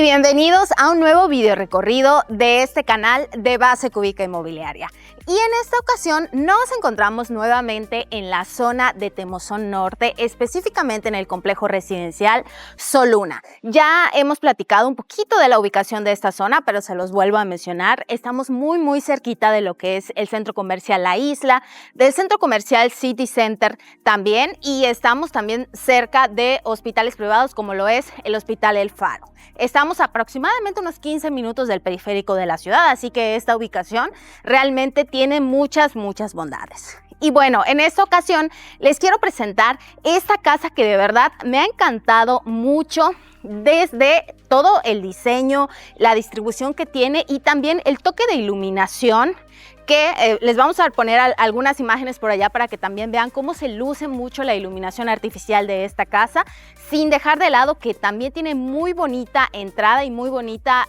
bienvenidos a un nuevo video recorrido de este canal de Base Cúbica Inmobiliaria. Y en esta ocasión nos encontramos nuevamente en la zona de Temozón Norte, específicamente en el complejo residencial Soluna. Ya hemos platicado un poquito de la ubicación de esta zona, pero se los vuelvo a mencionar. Estamos muy cerquita de lo que es el centro comercial La Isla, del centro comercial City Center también, y estamos también cerca de hospitales privados como lo es el Hospital El Faro. Estamos aproximadamente unos 15 minutos del periférico de la ciudad, así que esta ubicación realmente tiene muchas bondades. Y bueno, en esta ocasión les quiero presentar esta casa que de verdad me ha encantado mucho, desde todo el diseño, la distribución que tiene y también el toque de iluminación, que les vamos a poner algunas imágenes por allá para que también vean cómo se luce mucho la iluminación artificial de esta casa, sin dejar de lado que también tiene muy bonita entrada y muy bonita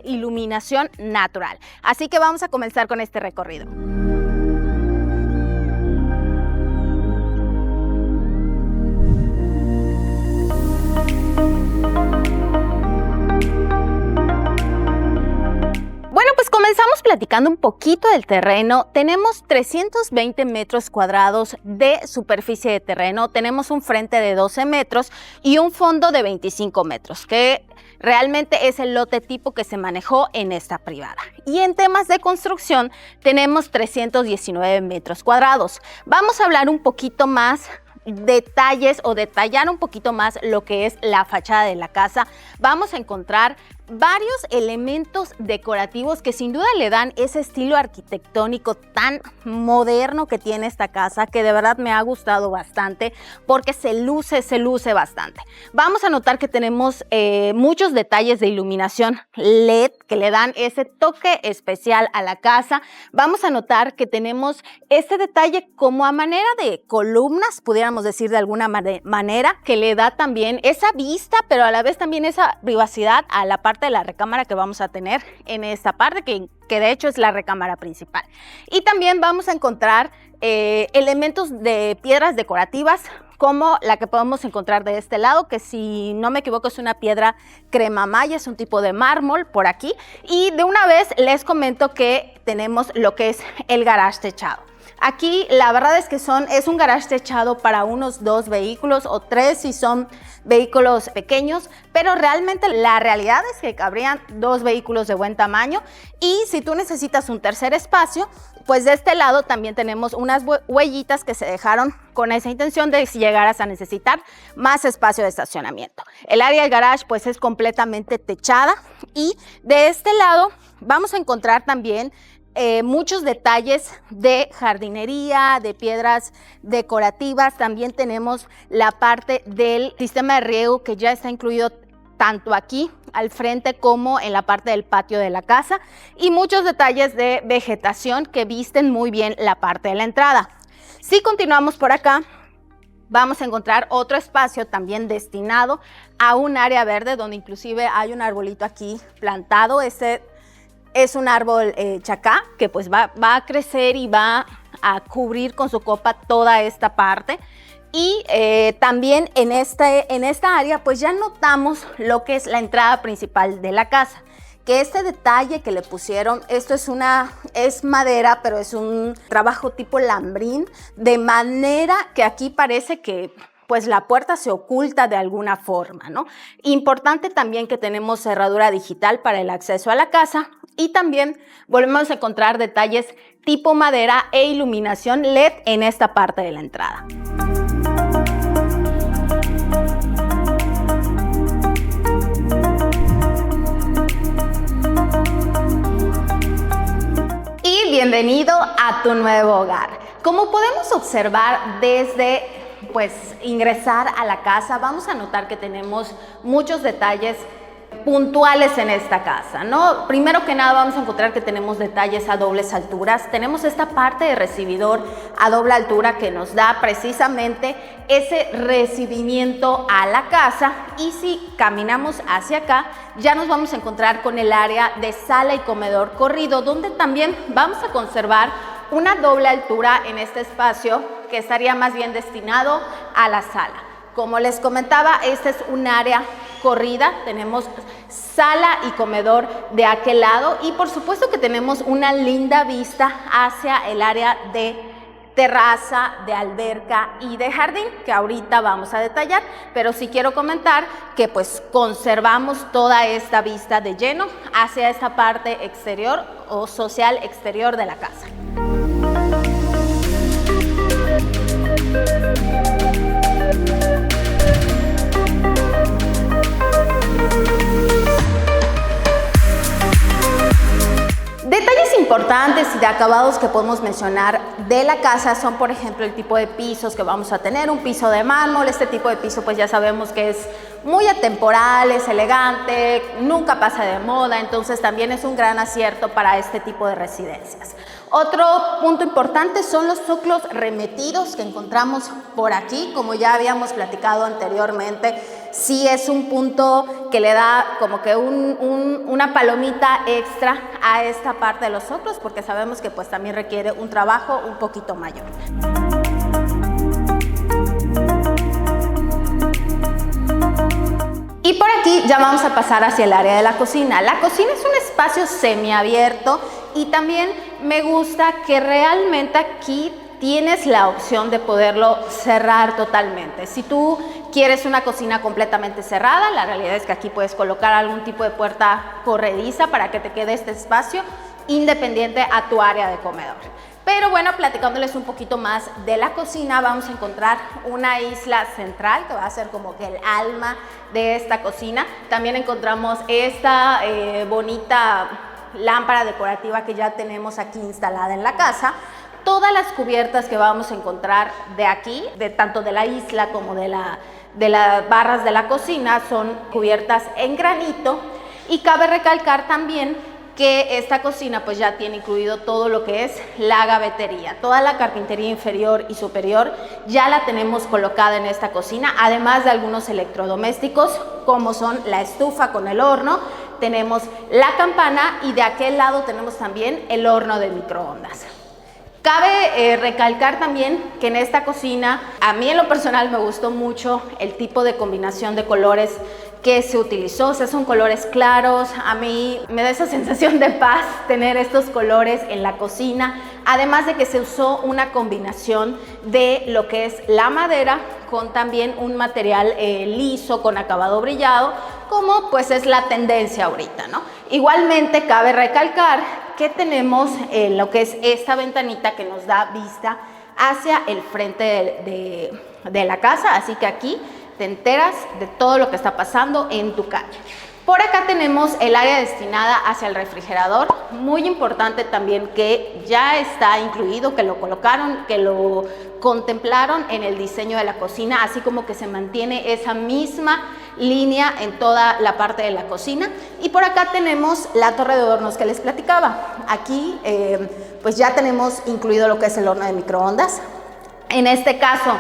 iluminación natural. Así que vamos a comenzar con este recorrido. Bueno, pues comenzamos platicando un poquito del terreno. Tenemos 320 metros cuadrados de superficie de terreno, tenemos un frente de 12 metros y un fondo de 25 metros, que realmente es el lote tipo que se manejó en esta privada. Y en temas de construcción tenemos 319 metros cuadrados. Vamos a hablar un poquito más detalles o detallar un poquito más lo que es la fachada de la casa. Vamos a encontrar varios elementos decorativos que sin duda le dan ese estilo arquitectónico tan moderno que tiene esta casa, que de verdad me ha gustado bastante porque se luce bastante. Vamos a notar que tenemos muchos detalles de iluminación LED que le dan ese toque especial a la casa. Vamos a notar que tenemos este detalle como a manera de columnas, pudiéramos decir de alguna manera, que le da también esa vista, pero a la vez también esa privacidad a la parte de la recámara que vamos a tener en esta parte, que de hecho es la recámara principal. Y también vamos a encontrar elementos de piedras decorativas, como la que podemos encontrar de este lado, que si no me equivoco es una piedra crema maya, es un tipo de mármol por aquí. Y de una vez les comento que tenemos lo que es el garage techado. Aquí la verdad es que es un garage techado para unos 2 vehículos o 3 si son vehículos pequeños, pero realmente la realidad es que cabrían 2 vehículos de buen tamaño. Y si tú necesitas un tercer espacio, pues de este lado también tenemos unas huellitas que se dejaron con esa intención de si llegaras a necesitar más espacio de estacionamiento. El área del garage pues es completamente techada, y de este lado vamos a encontrar también muchos detalles de jardinería, de piedras decorativas. También tenemos la parte del sistema de riego que ya está incluido tanto aquí al frente como en la parte del patio de la casa, y muchos detalles de vegetación que visten muy bien la parte de la entrada. Si continuamos por acá, vamos a encontrar otro espacio también destinado a un área verde, donde inclusive hay un arbolito aquí plantado. Este es un árbol chacá que pues va a crecer y va a cubrir con su copa toda esta parte. Y también en esta área pues ya notamos lo que es la entrada principal de la casa, que este detalle que le pusieron, esto es madera, pero es un trabajo tipo lambrín, de manera que aquí parece que pues la puerta se oculta de alguna forma, ¿no? Importante también que tenemos cerradura digital para el acceso a la casa, y también volvemos a encontrar detalles tipo madera e iluminación LED en esta parte de la entrada. Y bienvenido a tu nuevo hogar. Como podemos observar desde ingresar a la casa, vamos a notar que tenemos muchos detalles puntuales en esta casa, ¿no? Primero que nada vamos a encontrar que tenemos detalles a dobles alturas. Tenemos esta parte de recibidor a doble altura que nos da precisamente ese recibimiento a la casa, y si caminamos hacia acá ya nos vamos a encontrar con el área de sala y comedor corrido, donde también vamos a conservar una doble altura en este espacio que estaría más bien destinado a la sala. Como les comentaba, este es un área corrida, tenemos sala y comedor de aquel lado y por supuesto que tenemos una linda vista hacia el área de terraza, de alberca y de jardín, que ahorita vamos a detallar, pero sí quiero comentar que pues conservamos toda esta vista de lleno hacia esta parte exterior o social exterior de la casa. Detalles importantes y de acabados que podemos mencionar de la casa son, por ejemplo, el tipo de pisos que vamos a tener, un piso de mármol. Este tipo de piso pues ya sabemos que es muy atemporal, es elegante, nunca pasa de moda, entonces también es un gran acierto para este tipo de residencias. Otro punto importante son los zócalos remetidos que encontramos por aquí, como ya habíamos platicado anteriormente. Sí es un punto que le da como que una palomita extra a esta parte de los zócalos, porque sabemos que pues también requiere un trabajo un poquito mayor. Y por aquí ya vamos a pasar hacia el área de la cocina. La cocina es un espacio semiabierto y también me gusta que realmente aquí tienes la opción de poderlo cerrar totalmente. Si tú quieres una cocina completamente cerrada, la realidad es que aquí puedes colocar algún tipo de puerta corrediza para que te quede este espacio independiente a tu área de comedor. Pero bueno, platicándoles un poquito más de la cocina, vamos a encontrar una isla central que va a ser como que el alma de esta cocina. También encontramos esta bonita lámpara decorativa que ya tenemos aquí instalada en la casa. Todas las cubiertas que vamos a encontrar de aquí, tanto de la isla como de las barras de la cocina, son cubiertas en granito. Y cabe recalcar también que esta cocina pues ya tiene incluido todo lo que es la gavetería. Toda la carpintería inferior y superior ya la tenemos colocada en esta cocina, además de algunos electrodomésticos como son la estufa con el horno, tenemos la campana y de aquel lado tenemos también el horno de microondas. Cabe recalcar también que en esta cocina, a mí en lo personal me gustó mucho el tipo de combinación de colores que se utilizó. O sea, son colores claros. A mí me da esa sensación de paz tener estos colores en la cocina, además de que se usó una combinación de lo que es la madera con también un material liso con acabado brillado, como pues es la tendencia ahorita, ¿no? Igualmente cabe recalcar que tenemos lo que es esta ventanita que nos da vista hacia el frente de la casa, así que aquí te enteras de todo lo que está pasando en tu calle. Por acá tenemos el área destinada hacia el refrigerador, muy importante también que ya está incluido, que lo colocaron, que lo contemplaron en el diseño de la cocina, así como que se mantiene esa misma línea en toda la parte de la cocina. Y por acá tenemos la torre de hornos que les platicaba. Aquí pues ya tenemos incluido lo que es el horno de microondas. En este caso,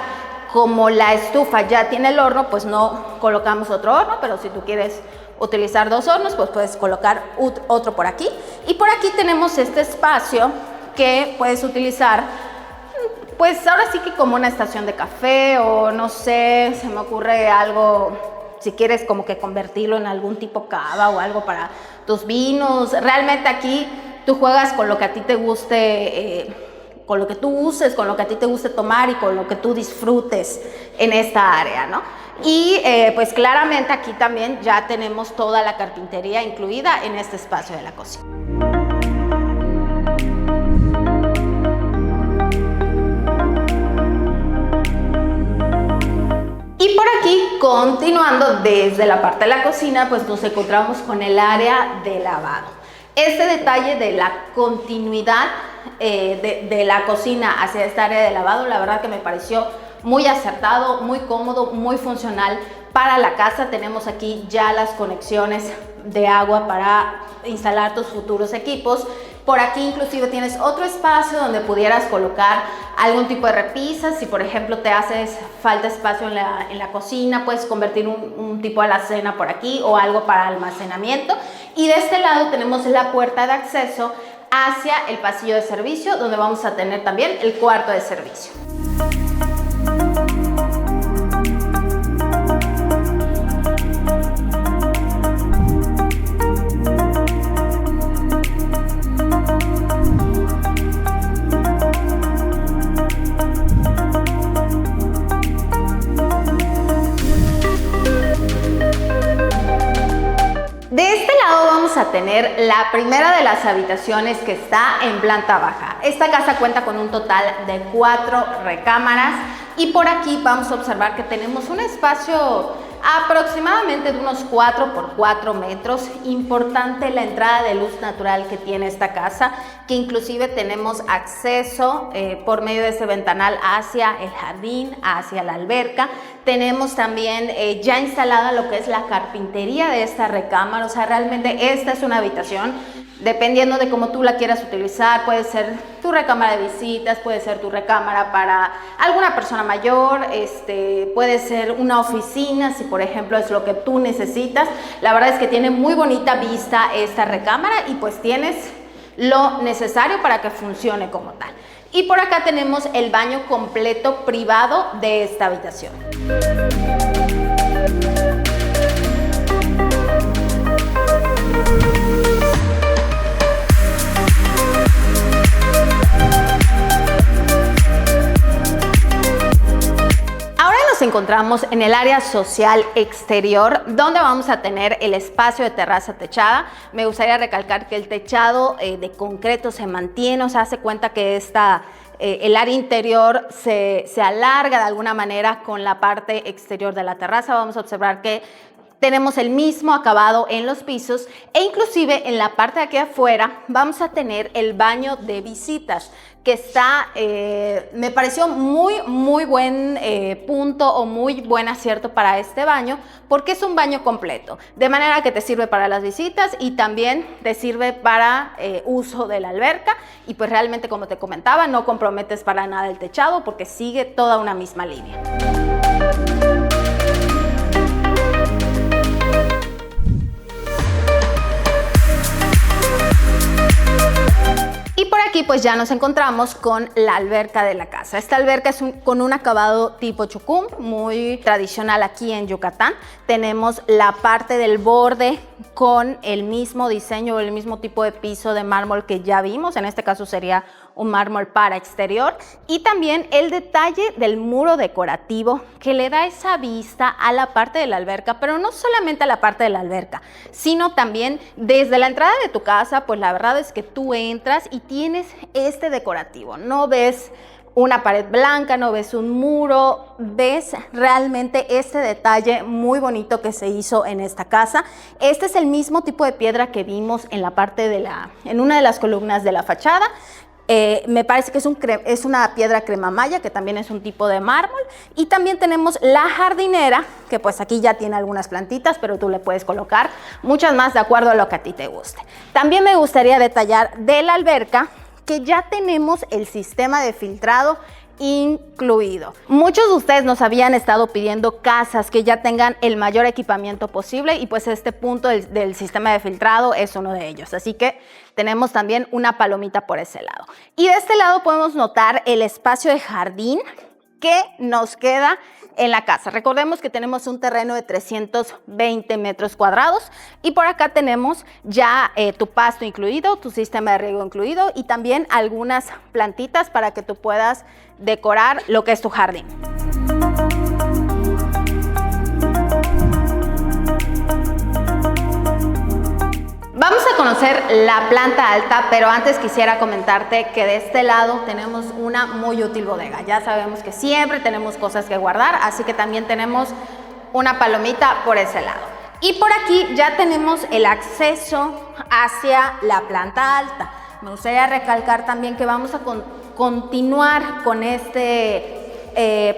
como la estufa ya tiene el horno, pues no colocamos otro horno, pero si tú quieres utilizar dos hornos, pues puedes colocar otro por aquí. Y por aquí tenemos este espacio que puedes utilizar, pues ahora sí que como una estación de café o no sé, se me ocurre algo, si quieres como que convertirlo en algún tipo cava o algo para tus vinos. Realmente aquí tú juegas con lo que a ti te guste, con lo que tú uses, con lo que a ti te guste tomar y con lo que tú disfrutes en esta área, ¿no? Y pues claramente aquí también ya tenemos toda la carpintería incluida en este espacio de la cocina. Y por aquí, continuando desde la parte de la cocina, pues nos encontramos con el área de lavado. Este detalle de la continuidad de la cocina hacia esta área de lavado, la verdad que me pareció muy acertado, muy cómodo, muy funcional para la casa. Tenemos aquí ya las conexiones de agua para instalar tus futuros equipos. Por aquí inclusive tienes otro espacio donde pudieras colocar algún tipo de repisas. Si por ejemplo te haces falta espacio en la cocina, puedes convertir un tipo de alacena por aquí o algo para almacenamiento. Y de este lado tenemos la puerta de acceso hacia el pasillo de servicio, donde vamos a tener también el cuarto de servicio. este lado vamos a tener la primera de las habitaciones que está en planta baja. Esta casa cuenta con un total de 4 recámaras y por aquí vamos a observar que tenemos un espacio aproximadamente de unos 4 por 4 metros. Importante la entrada de luz natural que tiene esta casa, que inclusive tenemos acceso por medio de ese ventanal hacia el jardín, hacia la alberca. Tenemos también ya instalada lo que es la carpintería de esta recámara. O sea, realmente esta es una habitación, dependiendo de cómo tú la quieras utilizar, puede ser tu recámara de visitas, puede ser tu recámara para alguna persona mayor, puede ser una oficina, si por ejemplo es lo que tú necesitas. La verdad es que tiene muy bonita vista esta recámara y pues tienes lo necesario para que funcione como tal. Y por acá tenemos el baño completo privado de esta habitación. Nos encontramos en el área social exterior, donde vamos a tener el espacio de terraza techada. Me gustaría recalcar que el techado de concreto se mantiene, o sea, hace cuenta que el área interior se alarga de alguna manera con la parte exterior de la terraza. Vamos a observar que tenemos el mismo acabado en los pisos e inclusive en la parte de aquí afuera vamos a tener el baño de visitas, que está, me pareció muy buen punto o muy buen acierto para este baño, porque es un baño completo, de manera que te sirve para las visitas y también te sirve para uso de la alberca, y pues realmente, como te comentaba, no comprometes para nada el techado porque sigue toda una misma línea. Y por aquí pues ya nos encontramos con la alberca de la casa. Esta alberca es con un acabado tipo chucum, muy tradicional aquí en Yucatán. Tenemos la parte del borde con el mismo diseño, el mismo tipo de piso de mármol que ya vimos. En este caso sería un mármol para exterior, y también el detalle del muro decorativo que le da esa vista a la parte de la alberca, pero no solamente a la parte de la alberca, sino también desde la entrada de tu casa. Pues la verdad es que tú entras y tienes este decorativo, no ves una pared blanca, no ves un muro, ves realmente este detalle muy bonito que se hizo en esta casa. Este es el mismo tipo de piedra que vimos en la parte en una de las columnas de la fachada. Me parece que es una piedra crema maya, que también es un tipo de mármol. Y también tenemos la jardinera, que pues aquí ya tiene algunas plantitas, pero tú le puedes colocar muchas más de acuerdo a lo que a ti te guste. También me gustaría detallar de la alberca que ya tenemos el sistema de filtrado incluido. Muchos de ustedes nos habían estado pidiendo casas que ya tengan el mayor equipamiento posible, y pues este punto del sistema de filtrado es uno de ellos. Así que tenemos también una palomita por ese lado. Y de este lado podemos notar el espacio de jardín que nos queda en la casa. Recordemos que tenemos un terreno de 320 metros cuadrados y por acá tenemos ya tu pasto incluido, tu sistema de riego incluido y también algunas plantitas para que tú puedas decorar lo que es tu jardín. Vamos a conocer la planta alta, pero antes quisiera comentarte que de este lado tenemos una muy útil bodega. Ya sabemos que siempre tenemos cosas que guardar, así que también tenemos una palomita por ese lado. Y por aquí ya tenemos el acceso hacia la planta alta. Me gustaría recalcar también que vamos a continuar con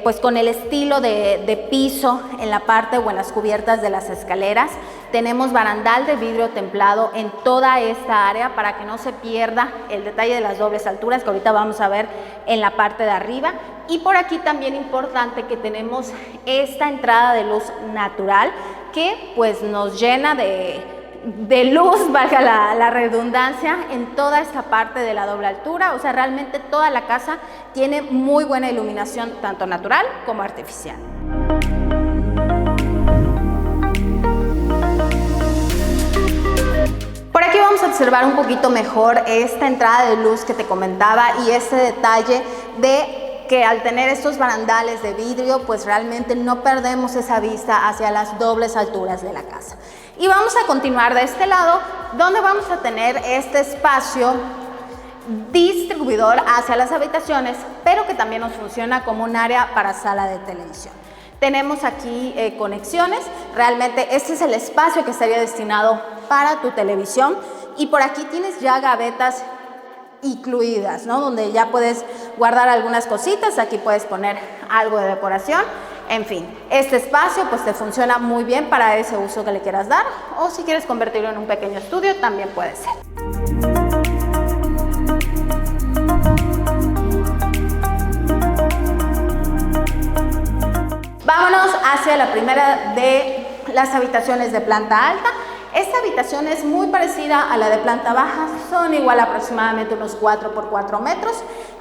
pues con el estilo de piso en la parte o en las cubiertas de las escaleras. Tenemos barandal de vidrio templado en toda esta área para que no se pierda el detalle de las dobles alturas que ahorita vamos a ver en la parte de arriba. Y por aquí también importante que tenemos esta entrada de luz natural que pues nos llena de luz, valga la redundancia, en toda esta parte de la doble altura. O sea, realmente toda la casa tiene muy buena iluminación, tanto natural como artificial. Por aquí vamos a observar un poquito mejor esta entrada de luz que te comentaba y este detalle de que al tener estos barandales de vidrio, pues realmente no perdemos esa vista hacia las dobles alturas de la casa. Y vamos a continuar de este lado, donde vamos a tener este espacio distribuidor hacia las habitaciones, pero que también nos funciona como un área para sala de televisión. Tenemos aquí conexiones, realmente este es el espacio que estaría destinado para tu televisión, y por aquí tienes ya gavetas incluidas, ¿no? Donde ya puedes guardar algunas cositas, aquí puedes poner algo de decoración. En fin, este espacio pues te funciona muy bien para ese uso que le quieras dar, o si quieres convertirlo en un pequeño estudio también puede ser. Vámonos hacia la primera de las habitaciones de planta alta. Esta habitación es muy parecida a la de planta baja, son igual aproximadamente unos 4 por 4 metros.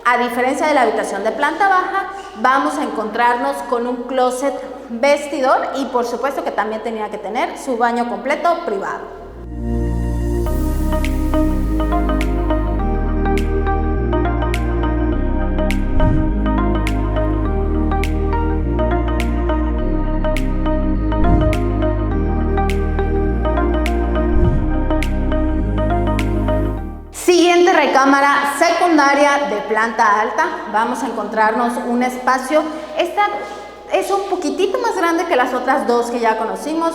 A diferencia de la habitación de planta baja, vamos a encontrarnos con un closet vestidor y por supuesto que también tenía que tener su baño completo privado. Siguiente recámara secundaria de planta alta, vamos a encontrarnos un espacio. Esta es un poquitito más grande que las otras dos que ya conocimos.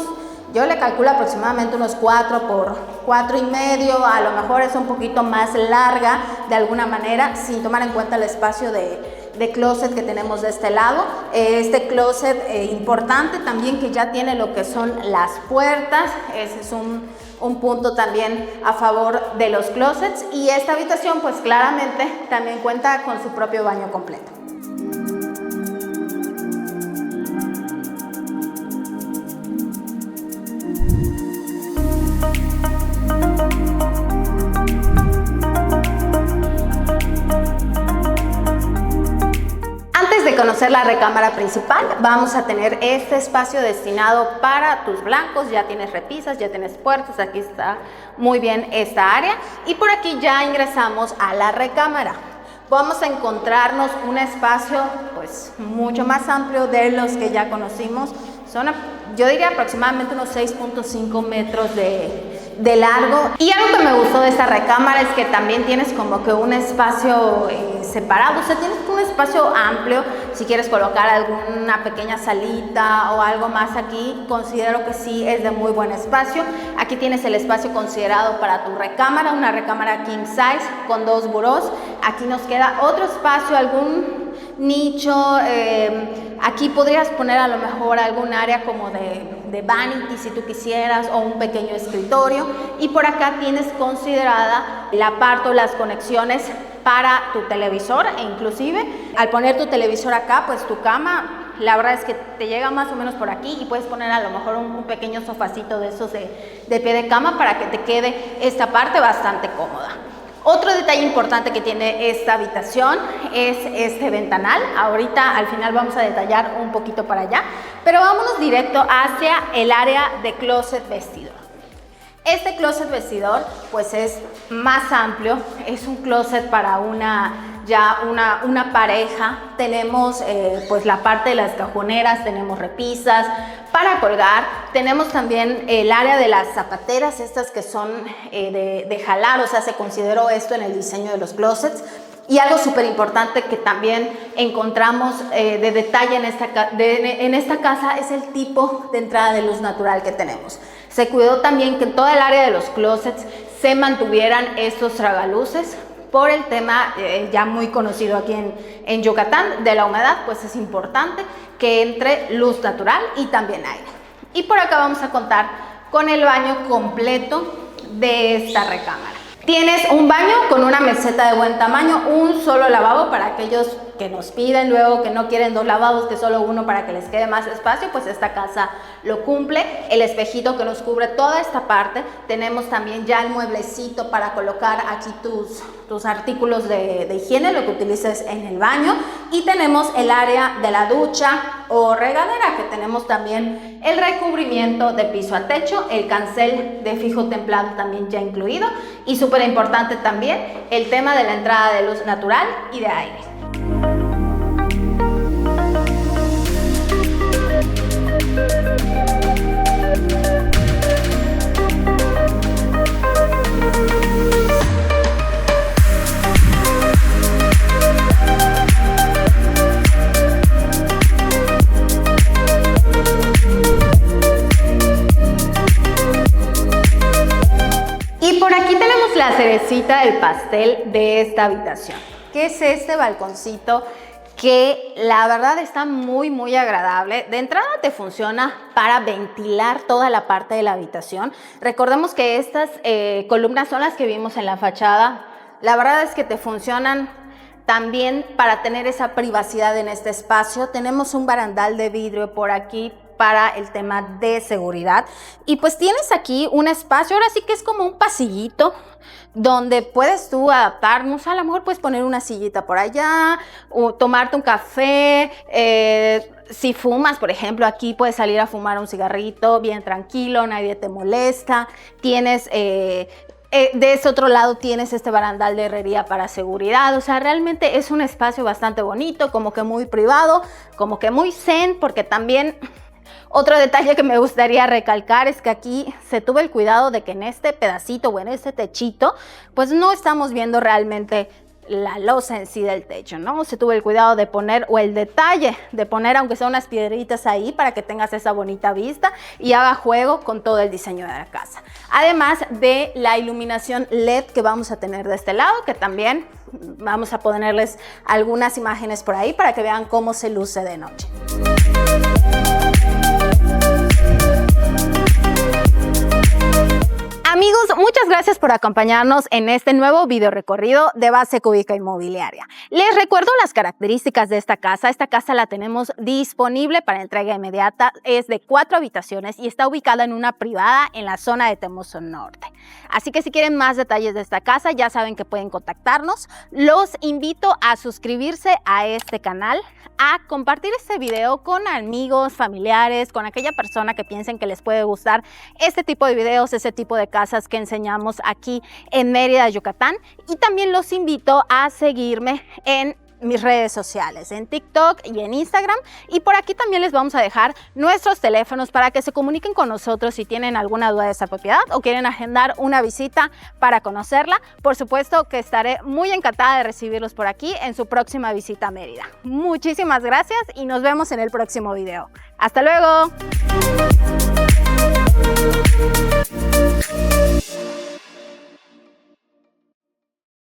Yo le calculo aproximadamente unos 4 por 4 y medio, a lo mejor es un poquito más larga de alguna manera, sin tomar en cuenta el espacio de closet que tenemos de este lado. Este closet importante también, que ya tiene lo que son las puertas. Ese es un punto también a favor de los closets, y esta habitación pues claramente también cuenta con su propio baño completo. De conocer la recámara principal, vamos a tener este espacio destinado para tus blancos. Ya tienes repisas, ya tienes puertas, aquí está muy bien esta área, y por aquí ya ingresamos a la recámara. Vamos a encontrarnos un espacio pues mucho más amplio de los que ya conocimos. Son, yo diría, aproximadamente unos 6.5 metros de largo. Y algo que me gustó de esta recámara es que también tienes como que un espacio separado, o sea, tienes un espacio amplio. Si quieres colocar alguna pequeña salita o algo más aquí, considero que sí es de muy buen espacio. Aquí tienes el espacio considerado para tu recámara, una recámara king size con 2 burós. Aquí nos queda otro espacio, algún nicho. Aquí podrías poner a lo mejor algún área como de vanity si tú quisieras, o un pequeño escritorio. Y por acá tienes considerada la parte o las conexiones para tu televisor, e inclusive al poner tu televisor acá, pues tu cama, la verdad es que te llega más o menos por aquí, y puedes poner a lo mejor un pequeño sofacito de esos de pie de cama para que te quede esta parte bastante cómoda. Otro detalle importante que tiene esta habitación es este ventanal. Ahorita al final vamos a detallar un poquito para allá, pero vámonos directo hacia el área de closet vestidor. Este closet vestidor pues es más amplio, es un closet para una pareja. Tenemos pues la parte de las cajoneras, tenemos repisas para colgar, tenemos también el área de las zapateras, estas que son de jalar, o sea, se consideró esto en el diseño de los closets. Y algo súper importante que también encontramos de detalle en esta casa es el tipo de entrada de luz natural que tenemos. Se cuidó también que en toda el área de los closets se mantuvieran estos tragaluces por el tema ya muy conocido aquí en Yucatán de la humedad. Pues es importante que entre luz natural y también aire. Y por acá vamos a contar con el baño completo de esta recámara. Tienes un baño con una meseta de buen tamaño, un solo lavabo para aquellos que nos piden luego que no quieren 2 lavabos, que solo uno para que les quede más espacio, pues esta casa lo cumple. El espejito que nos cubre toda esta parte. Tenemos también ya el mueblecito para colocar aquí tus artículos de higiene, lo que utilices en el baño. Y tenemos el área de la ducha o regadera, que tenemos también el recubrimiento de piso a techo, el cancel de fijo templado también ya incluido. Y súper importante también el tema de la entrada de luz natural y de aire. Y por aquí tenemos la cerecita del pastel de esta habitación, que es este balconcito que la verdad está muy agradable. De entrada te funciona para ventilar toda la parte de la habitación. Recordemos que estas columnas son las que vimos en la fachada. La verdad es que te funcionan también para tener esa privacidad en este espacio. Tenemos un barandal de vidrio por aquí para el tema de seguridad. Y pues tienes aquí un espacio, ahora sí que es como un pasillito, donde puedes tú adaptarnos, a lo mejor puedes poner una sillita por allá, o tomarte un café, si fumas, por ejemplo, aquí puedes salir a fumar un cigarrito bien tranquilo, nadie te molesta, tienes... de ese otro lado tienes este barandal de herrería para seguridad. O sea, realmente es un espacio bastante bonito, como que muy privado, como que muy zen, porque también... Otro detalle que me gustaría recalcar es que aquí se tuvo el cuidado de que en este pedacito o en este techito, pues no estamos viendo realmente la losa en sí del techo, ¿no? Se tuvo el cuidado de poner, o el detalle de poner aunque sea unas piedritas ahí para que tengas esa bonita vista y haga juego con todo el diseño de la casa. Además de la iluminación LED que vamos a tener de este lado, que también vamos a ponerles algunas imágenes por ahí para que vean cómo se luce de noche. Amigos, muchas gracias por acompañarnos en este nuevo video recorrido de Base Cúbica Inmobiliaria. Les recuerdo las características de esta casa. Esta casa la tenemos disponible para entrega inmediata. Es de 4 habitaciones y está ubicada en una privada en la zona de Temozo Norte. Así que si quieren más detalles de esta casa, ya saben que pueden contactarnos. Los invito a suscribirse a este canal, a compartir este video con amigos, familiares, con aquella persona que piensen que les puede gustar este tipo de videos, ese tipo de casas que enseñamos aquí en Mérida, Yucatán. Y también los invito a seguirme en mis redes sociales, en TikTok y en Instagram. Y por aquí también les vamos a dejar nuestros teléfonos para que se comuniquen con nosotros si tienen alguna duda de esta propiedad o quieren agendar una visita para conocerla. Por supuesto que estaré muy encantada de recibirlos por aquí en su próxima visita a Mérida. Muchísimas gracias y nos vemos en el próximo video. ¡Hasta luego!